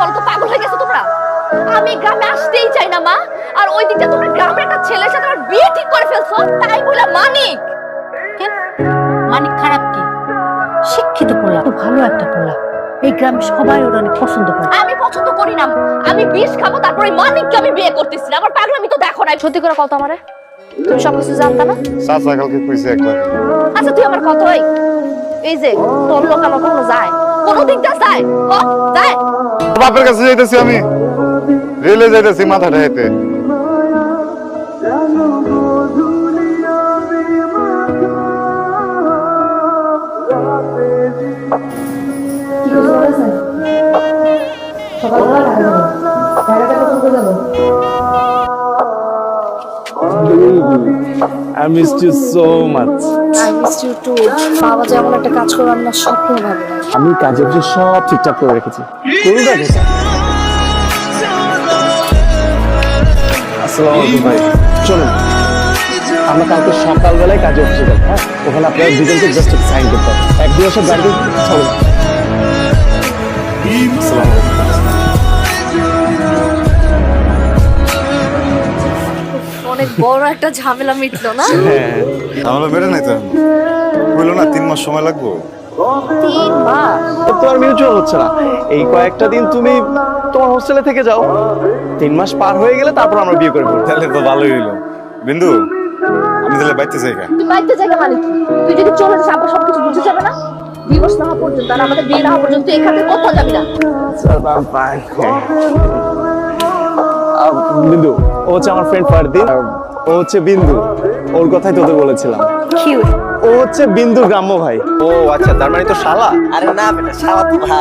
বলো তো, পাগল হয়ে গেছো তোমরা? আমি গ্রামে আসতেই চাই না মা। আর ওই দিকটা তোমরা গ্রামের একটা ছেলের সাথে আমার বিয়ে ঠিক করে ফেলছো, তাই বলে মানিক। কেন মানিক খারাপ কি? শিক্ষিত পোলা, তো ভালো একটা পোলা। এই গ্রামে সবাই ওর অনেক পছন্দ করে। আমি পছন্দ করি না, আমি বিষ খাবো তারপরে মানিককে আমি বিয়ে করতেছি না। আমার পাগলামি তো দেখো না। সত্যি করে কত আমারে, তুমি সব কিছু জানতা না? চাচা কালকে কইছে একবার। আচ্ছা তুই আমার কত এই যে তোর লোক আমার কোনো যায়, কোনো দিকটা যায় যায়? বাপের কাছে যাইতেছি আমি, রেলে যাইতেছি মাথা ঠাইতে। I missed you so much. I miss you too. বাবা যেমন একটা কাজ করলাম না, স্বপ্ন ভাবে না। আমি কাজের যে সব ঠিকঠাক করে রেখেছি। কোনটা কোথায়? আসসালামু আলাইকুম ভাই। চলুন আমরা কালকে সকালবেলায় কাজে অফিসে যাবো। হ্যাঁ, ওখানে আপনারা দুজনকে জাস্ট সাইন করতে হবে। এক দুই বছর গাড়ি চলুন। আসসালামু আলাইকুম। অনেক বড় একটা ঝামেলা মিটলো না? তাহলে বেড়ে নাই তো, বললো না 3 মাস সময় লাগবো। 3 মাস? তো আর মিউচুয়াল হচ্ছে না। এই কয়েকটা দিন তুমি তোমার হোস্টেলে থেকে যাও, 3 মাস পার হয়ে গেলে তারপর আমরা বিয়ে করে ফেলবো। তাহলে তো ভালোই হইলো। বিন্দু, আমি তাহলে বাইতে যাই গা। তুই বাইতে জায়গা মানে কি? তুই যদি চলে যাস আবার সবকিছু বুঝে যাবে না। দিবস না হওয়া পর্যন্ত আর আমাদের বিয়ে না হওয়া পর্যন্ত তুই এখান থেকে কোথাও যাবি না। বিন্দু, ও হচ্ছে আমার ফ্রেন্ড ফারদিন, আর ও হচ্ছে বিন্দু। ওর কথাই তোদের বলেছিলাম। কিউট। ও হচ্ছে বিন্দু গ্রাম্য ভাই। ও আচ্ছা, তার মানে তো শালা। আরে না বেটা, শালা তো ভাই।